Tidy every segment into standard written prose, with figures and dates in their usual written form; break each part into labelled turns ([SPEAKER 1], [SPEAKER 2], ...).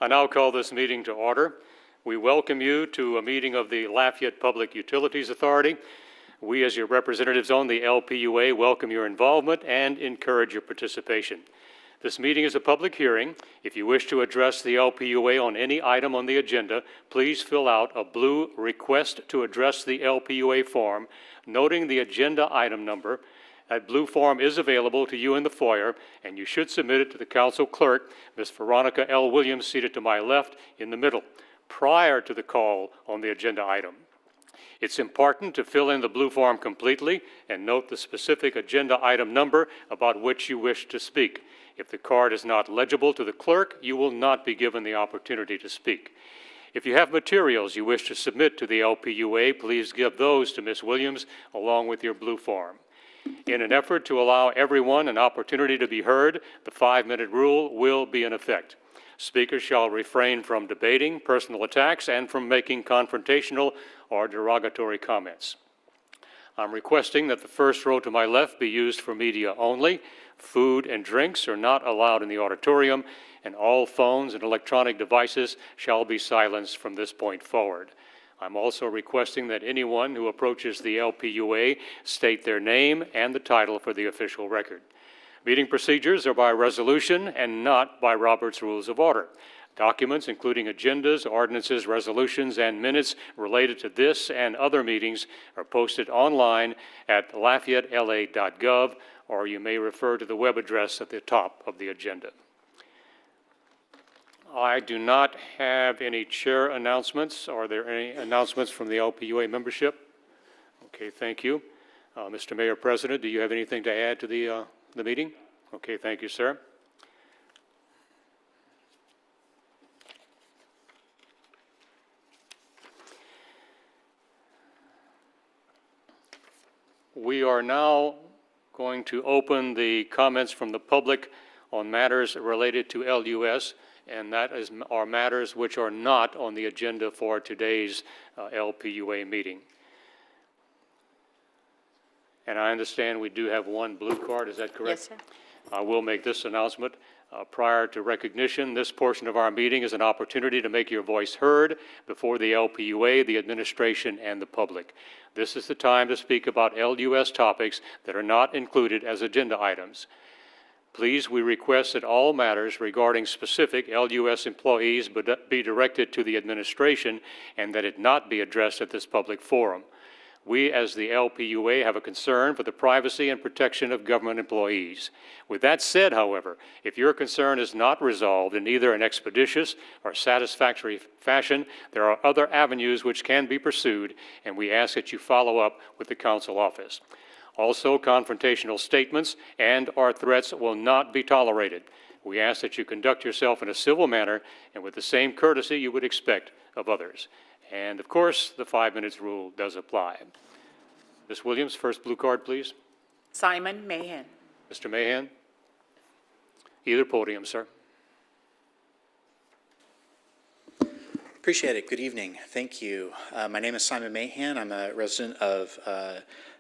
[SPEAKER 1] I now call this meeting to order. We welcome you to a meeting of the Lafayette Public Utilities Authority. We, as your representatives on the LPUA, welcome your involvement and encourage your participation. This meeting is a public hearing. If you wish to address the LPUA on any item on the agenda, please fill out a blue Request to Address the LPUA form, noting the agenda item number. That blue form is available to you in the foyer, and you should submit it to the council clerk, Ms. Veronica L. Williams, seated to my left in the middle, prior to the call on the agenda item. It's important to fill in the blue form completely and note the specific agenda item number about which you wish to speak. If the card is not legible to the clerk, you will not be given the opportunity to speak. If you have materials you wish to submit to the LPUA, please give those to Ms. Williams along with your blue form. In an effort to allow everyone an opportunity to be heard, the 5-minute rule will be in effect. Speakers shall refrain from debating, personal attacks, and from making confrontational or derogatory comments. I'm requesting that the first row to my left be used for media only. Food and drinks are not allowed in the auditorium, and all phones and electronic devices shall be silenced from this point forward. I'm also requesting that anyone who approaches the LPUA state their name and the title for the official record. Meeting procedures are by resolution and not by Robert's Rules of Order. Documents, including agendas, ordinances, resolutions, and minutes related to this and other meetings are posted online at LafayetteLA.gov, or you may refer to the web address at the top of the agenda. I do not have any chair announcements. Are there any announcements from the LPUA membership? Okay, thank you. Mr. Mayor President, do you have anything to add to the meeting? Okay, thank you, sir. We are now going to open the comments from the public on matters related to LUS, and that are matters which are not on the agenda for today's LPUA meeting. And I understand we do have one blue card, is that correct?
[SPEAKER 2] Yes, sir.
[SPEAKER 1] I will make this announcement. Prior to recognition, this portion of our meeting is an opportunity to make your voice heard before the LPUA, the administration, and the public. This is the time to speak about LUS topics that are not included as agenda items. Please, we request that all matters regarding specific LUS employees be directed to the administration and that it not be addressed at this public forum. We, as the LPUA, have a concern for the privacy and protection of government employees. With that said, however, if your concern is not resolved in either an expeditious or satisfactory fashion, there are other avenues which can be pursued, and we ask that you follow up with the council office. Also, confrontational statements and/or threats will not be tolerated. We ask that you conduct yourself in a civil manner and with the same courtesy you would expect of others. And, of course, the 5 minutes rule does apply. Ms. Williams, first blue card, please.
[SPEAKER 2] Simon Mahan.
[SPEAKER 1] Mr. Mahan, either podium, sir.
[SPEAKER 3] Appreciate it. Good evening. Thank you. My name is Simon Mahan. I'm a resident of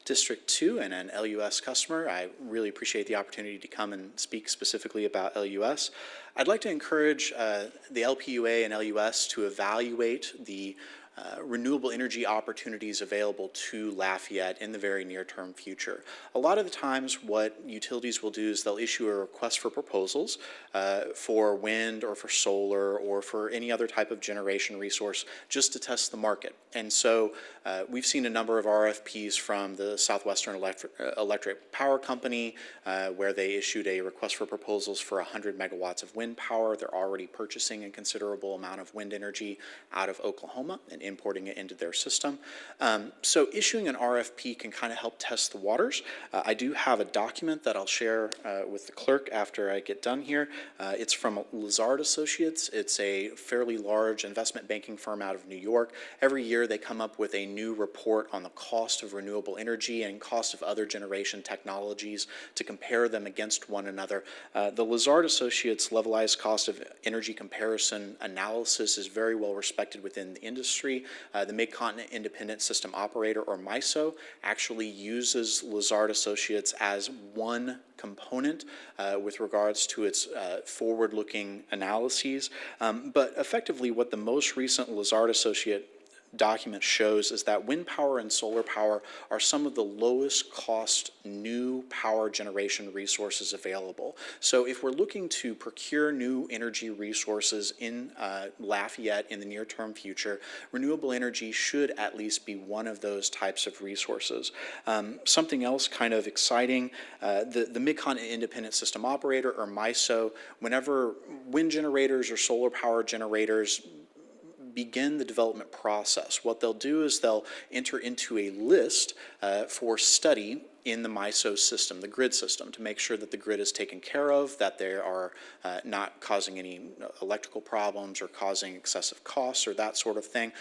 [SPEAKER 3] District 2 and an LUS customer. I really appreciate the opportunity to come and speak specifically about LUS. I'd like to encourage the LPUA and LUS to evaluate the renewable energy opportunities available to Lafayette in the very near-term future. A lot of the times what utilities will do is they'll issue a request for proposals for wind or for solar or for any other type of generation resource just to test the market. And so we've seen a number of RFPs from the Southwestern Electric Power Company where they issued a request for proposals for 100 megawatts of wind power. They're already purchasing a considerable amount of wind energy out of Oklahoma and importing it into their system. So issuing an RFP can kind of help test the waters. I do have a document that I'll share with the clerk after I get done here. It's from Lazard Associates. It's a fairly large investment banking firm out of New York. Every year they come up with a new report on the cost of renewable energy and cost of other generation technologies to compare them against one another. The Lazard Associates levelized cost of energy comparison analysis is very well respected within the industry. industry. The Mid-Continent Independent System Operator, or MISO, actually uses Lazard Associates as one component with regards to its forward-looking analyses. But effectively, what the most recent Lazard Associate document shows is that wind power and solar power are some of the lowest cost new power generation resources available. So if we're looking to procure new energy resources in Lafayette in the near term future, renewable energy should at least be one of those types of resources. Something else kind of exciting, the Mid-Continent Independent System Operator, or MISO, whenever wind generators or solar power generators begin the development process, what they'll do is they'll enter into a list for study in the MISO system, the grid system, to make sure that the grid is taken care of, that they are not causing any electrical problems or causing excessive costs or that sort of thing.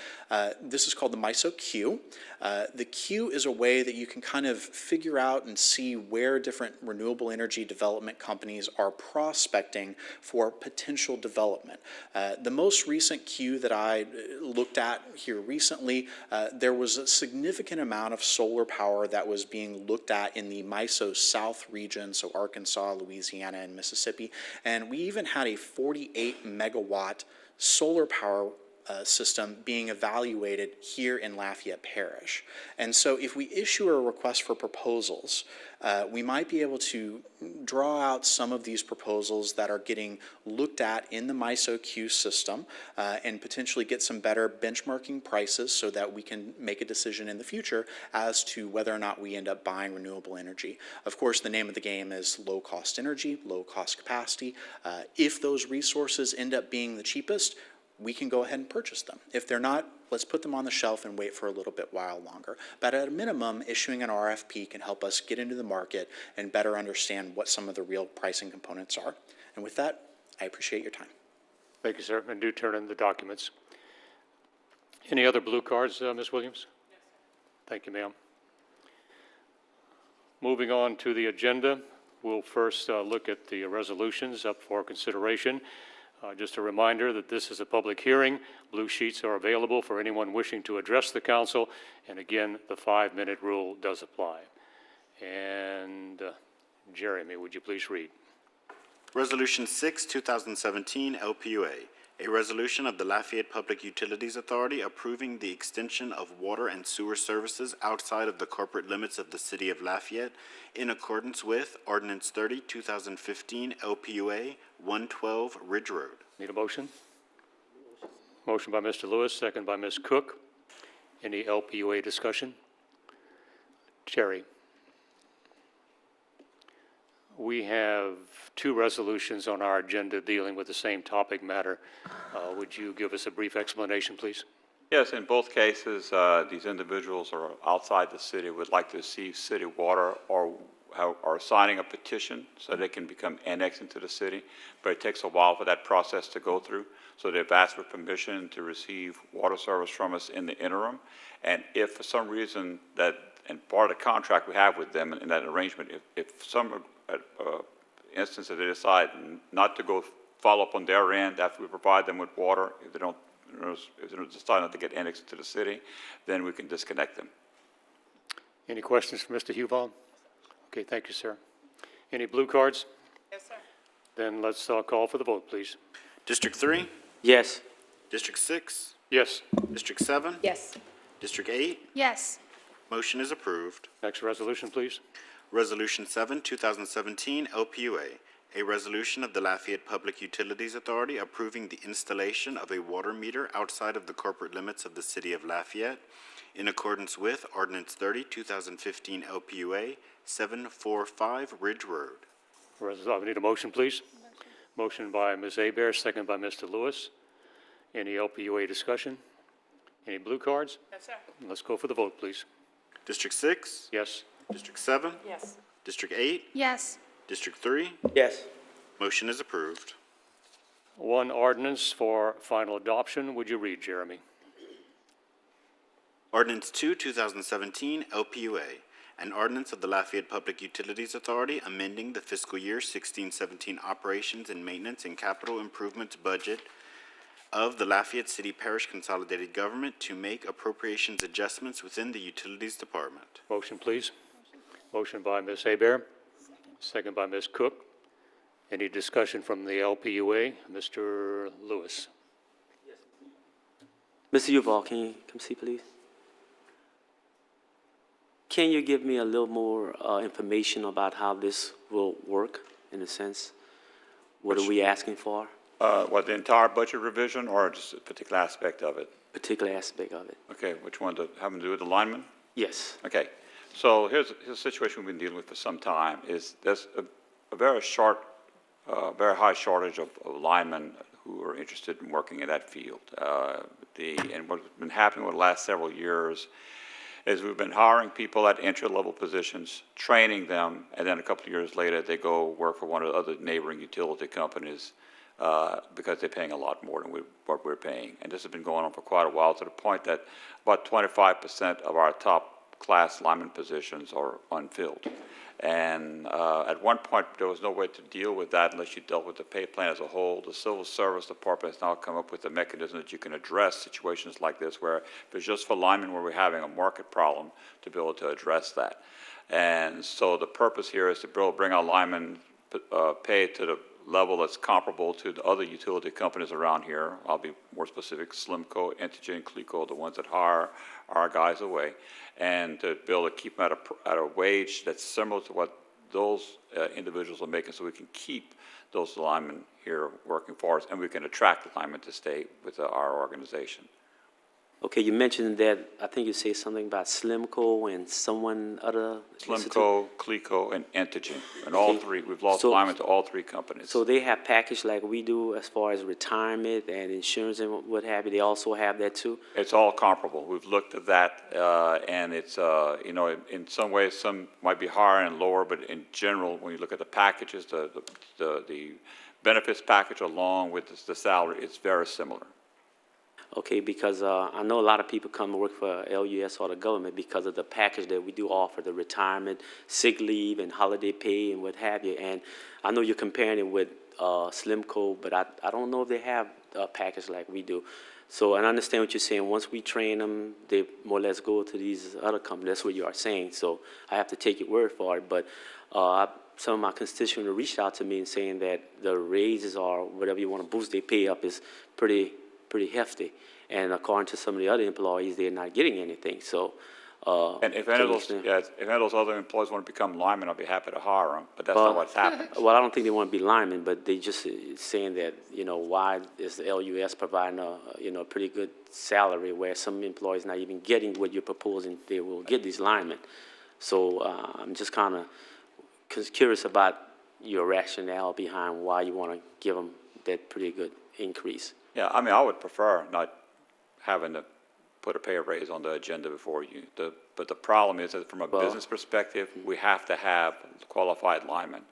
[SPEAKER 3] This is called the MISO queue. The queue is a way that you can kind of figure out and see where different renewable energy development companies are prospecting for potential development. The most recent queue that I looked at here recently, there was a significant amount of solar power that was being looked at in the MISO South region, so Arkansas, Louisiana, and Mississippi. And we even had a 48 megawatt solar power system being evaluated here in Lafayette Parish. And so if we issue a request for proposals, we might be able to draw out some of these proposals that are getting looked at in the MISO queue system and potentially get some better benchmarking prices so that we can make a decision in the future as to whether or not we end up buying renewable energy. Of course, the name of the game is low cost energy, low cost capacity. If those resources end up being the cheapest, we can go ahead and purchase them. If they're not, let's put them on the shelf and wait for a little bit while longer. But at a minimum, issuing an RFP can help us get into the market and better understand what some of the real pricing components are. And with that, I appreciate your time.
[SPEAKER 1] Thank you, sir, and do turn in the documents. Any other blue cards, Ms. Williams? Yes. Thank you, ma'am. Moving on to the agenda, we'll first look at the resolutions up for consideration. Just a reminder that this is a public hearing. Blue sheets are available for anyone wishing to address the council. And again, the 5-minute rule does apply. And Jeremy, would you please read?
[SPEAKER 4] Resolution 6, 2017, LPUA, a resolution of the Lafayette Public Utilities Authority approving the extension of water and sewer services outside of the corporate limits of the City of Lafayette in accordance with Ordinance 30, 2015, LPUA 112 Ridge Road.
[SPEAKER 1] Need a motion? Motion by Mr. Lewis, second by Ms. Cook. Any LPUA discussion? Terry. We have 2 resolutions on our agenda dealing with the same topic matter. Would you give us a brief explanation, please?
[SPEAKER 5] Yes, in both cases, these individuals are outside the city, would like to see city water or are signing a petition so they can become annexed into the city, but it takes a while for that process to go through. So they've asked for permission to receive water service from us in the interim. And if for some reason that, and part of the contract we have with them in that arrangement, if some instance that they decide not to go follow up on their end after we provide them with water, if they don't decide not to get annexed into the city, then we can disconnect them.
[SPEAKER 1] Any questions for Mr. Huval? Okay, thank you, sir. Any blue cards?
[SPEAKER 2] Yes, sir.
[SPEAKER 1] Then let's call for the vote, please.
[SPEAKER 4] District 3,
[SPEAKER 6] Yes.
[SPEAKER 4] District 6,
[SPEAKER 1] Yes.
[SPEAKER 4] District 7,
[SPEAKER 2] Yes.
[SPEAKER 4] District 8.
[SPEAKER 2] Yes.
[SPEAKER 4] Motion is approved.
[SPEAKER 1] Next resolution, please.
[SPEAKER 4] Resolution 7, 2017, LPUA, a resolution of the Lafayette Public Utilities Authority approving the installation of a water meter outside of the corporate limits of the City of Lafayette in accordance with Ordinance 30, 2015, LPUA 745 Ridge Road.
[SPEAKER 1] We need a motion, please. Motion by Ms. Hebert, second by Mr. Lewis. Any LPUA discussion? Any blue cards?
[SPEAKER 2] Yes, sir.
[SPEAKER 1] Let's go for the vote, please.
[SPEAKER 4] District 6,
[SPEAKER 1] Yes.
[SPEAKER 4] District 7,
[SPEAKER 2] Yes.
[SPEAKER 4] District 8,
[SPEAKER 2] Yes.
[SPEAKER 4] District 3.
[SPEAKER 6] Yes.
[SPEAKER 4] Motion is approved.
[SPEAKER 1] One ordinance for final adoption. Would you read, Jeremy?
[SPEAKER 4] Ordinance 2, 2017, LPUA, an ordinance of the Lafayette Public Utilities Authority amending the fiscal year 16-17 operations and maintenance and capital improvements budget of the Lafayette City Parish Consolidated Government to make appropriations adjustments within the Utilities Department.
[SPEAKER 1] Motion, please. Motion by Ms. Hebert, second by Ms. Cook. Any discussion from the LPUA? Mr. Lewis.
[SPEAKER 6] Mr. Yuval, can you come see, please? Can you give me a little more information about how this will work, in a sense? What are we asking for?
[SPEAKER 5] What, the entire budget revision or just a particular aspect of it?
[SPEAKER 6] Particular aspect of it.
[SPEAKER 5] Okay, which one, having to do with the lineman?
[SPEAKER 6] Yes.
[SPEAKER 5] Okay, so here's a situation we've been dealing with for some time, is there's a very very high shortage of linemen who are interested in working in that field. And what's been happening over the last several years is we've been hiring people at entry-level positions, training them, and then a couple of years later, they go work for one of the other neighboring utility companies because they're paying a lot more than what we're paying. And this has been going on for quite a while, to the point that about 25% of our top-class lineman positions are unfilled. And at one point, there was no way to deal with that unless you dealt with the pay plan as a whole. The Civil Service Department has now come up with a mechanism that you can address situations like this, where if it's just for linemen where we're having a market problem, to be able to address that. And so the purpose here is to bring our linemen pay to the level that's comparable to the other utility companies around here. I'll be more specific: Slimco, Entergy, and Clico, the ones that hire our guys away, and to be able to keep them at a wage that's similar to what those individuals are making, so we can keep those linemen here working for us, and we can attract the linemen to stay with our organization.
[SPEAKER 6] Okay, you mentioned that, I think you say something about Slimco and someone other.
[SPEAKER 5] Slimco, Clico, and Entergy, and all three, we've lost linemen to all three companies.
[SPEAKER 6] So they have package like we do as far as retirement and insurance and what have you. They also have that too?
[SPEAKER 5] It's all comparable. We've looked at that, and it's, in some ways, some might be higher and lower, but in general, when you look at the packages, the benefits package along with the salary, it's very similar.
[SPEAKER 6] Okay, because I know a lot of people come to work for LUS or the government because of the package that we do offer, the retirement, sick leave, and holiday pay, and what have you. And I know you're comparing it with Slimco, but I don't know if they have a package like we do. So, and I understand what you're saying. Once we train them, they more or less go to these other companies. That's what you are saying. So I have to take your word for it. But some of my constituents reached out to me and saying that the raises or whatever you want to boost their pay up is pretty hefty, and according to some of the other employees, they're not getting anything. So,
[SPEAKER 5] and if any of those other employees want to become linemen, I'll be happy to hire them. But that's not what's happening.
[SPEAKER 6] Well, I don't think they want to be linemen, but they just saying that why is the LUS providing a pretty good salary where some employees not even getting what you're proposing they will get these linemen. So I'm just kind of curious about your rationale behind why you want to give them that pretty good increase.
[SPEAKER 5] Yeah, I mean, I would prefer not having to put a pay raise on the agenda before you. But the problem is that from a business perspective, we have to have qualified linemen.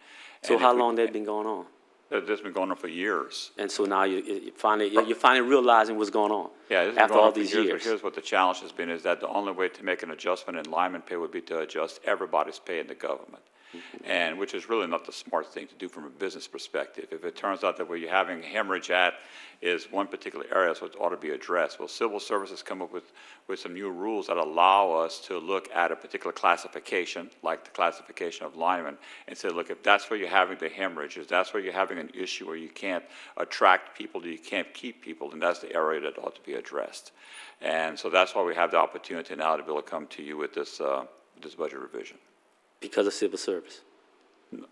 [SPEAKER 6] So how long that been going on?
[SPEAKER 5] That's been going on for years.
[SPEAKER 6] And so now you're finally realizing what's going on.
[SPEAKER 5] Yeah, this
[SPEAKER 6] after
[SPEAKER 5] all
[SPEAKER 6] these years.
[SPEAKER 5] But here's what the challenge has been: is that the only way to make an adjustment in lineman pay would be to adjust everybody's pay in the government. And which is really not the smart thing to do from a business perspective. If it turns out that where you're having hemorrhage at is one particular area, so it ought to be addressed. Well, civil services come up with some new rules that allow us to look at a particular classification, like the classification of linemen, and say, look, if that's where you're having the hemorrhage, if that's where you're having an issue where you can't attract people, you can't keep people, then that's the area that ought to be addressed. And so that's why we have the opportunity now to be able to come to you with this budget revision.
[SPEAKER 6] Because of civil service?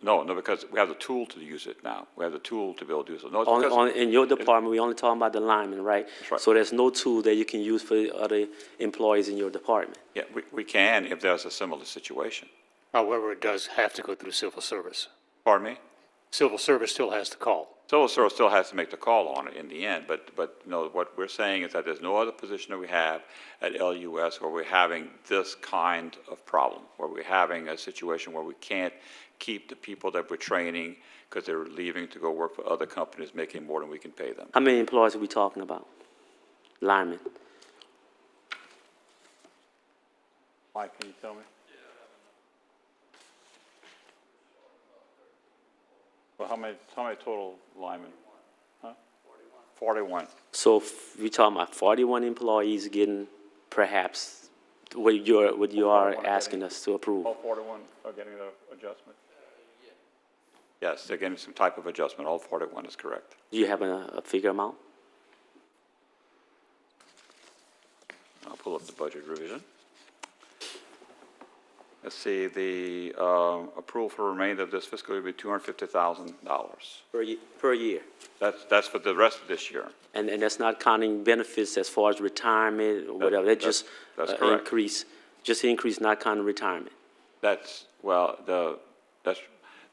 [SPEAKER 5] No, because we have the tool to use it now. We have the tool to be able to do so. No,
[SPEAKER 6] in your department, we're only talking about the linemen, right?
[SPEAKER 5] That's right.
[SPEAKER 6] So there's no tool that you can use for other employees in your department?
[SPEAKER 5] Yeah, we can if there's a similar situation.
[SPEAKER 1] However, it does have to go through civil service.
[SPEAKER 5] Pardon me?
[SPEAKER 1] Civil service still has to call.
[SPEAKER 5] Civil service still has to make the call on it in the end, but what we're saying is that there's no other position that we have at LUS where we're having this kind of problem, where we're having a situation where we can't keep the people that we're training because they're leaving to go work for other companies making more than we can pay them.
[SPEAKER 6] How many employees are we talking about? Linemen?
[SPEAKER 5] Mike, can you tell me? Well, how many total linemen? Huh? 41.
[SPEAKER 6] So we talking about 41 employees getting perhaps what you are asking us to approve?
[SPEAKER 5] All 41 are getting an adjustment? Yes, they're getting some type of adjustment. All 41 is correct.
[SPEAKER 6] Do you have a figure amount?
[SPEAKER 5] I'll pull up the budget revision. Let's see, the approval for the remainder of this fiscal year will be $250,000.
[SPEAKER 6] Per year?
[SPEAKER 5] That's for the rest of this year.
[SPEAKER 6] And that's not counting benefits as far as retirement or whatever, that's just
[SPEAKER 5] that's correct.
[SPEAKER 6] increase, not counting retirement.
[SPEAKER 5] That's, well, the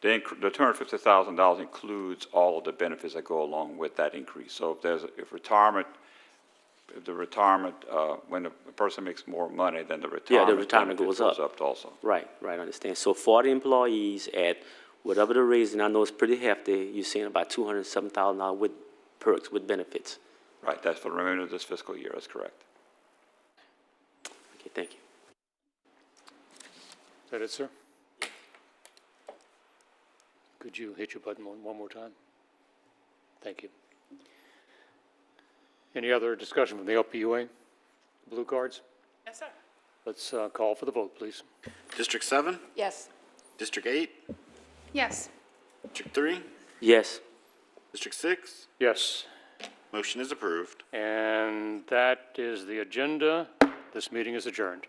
[SPEAKER 5] $250,000 includes all of the benefits that go along with that increase. So if the retirement, when a person makes more money, then the retirement
[SPEAKER 6] retirement
[SPEAKER 5] benefit
[SPEAKER 6] goes up.
[SPEAKER 5] Also.
[SPEAKER 6] Right, I understand. So 40 employees at whatever the raise, and I know it's pretty hefty, you're saying about $207,000 with perks, with benefits.
[SPEAKER 5] Right, that's for the remainder of this fiscal year, that's correct.
[SPEAKER 6] Okay, thank you.
[SPEAKER 1] Is that it, sir? Could you hit your button one more time? Thank you. Any other discussion from the LPUA? Blue cards?
[SPEAKER 2] Yes, sir.
[SPEAKER 1] Let's call for the vote, please.
[SPEAKER 4] District 7,
[SPEAKER 2] Yes.
[SPEAKER 4] District 8,
[SPEAKER 2] Yes.
[SPEAKER 4] District 3,
[SPEAKER 6] Yes.
[SPEAKER 4] District 6.
[SPEAKER 1] Yes.
[SPEAKER 4] Motion is approved.
[SPEAKER 1] And that is the agenda. This meeting is adjourned.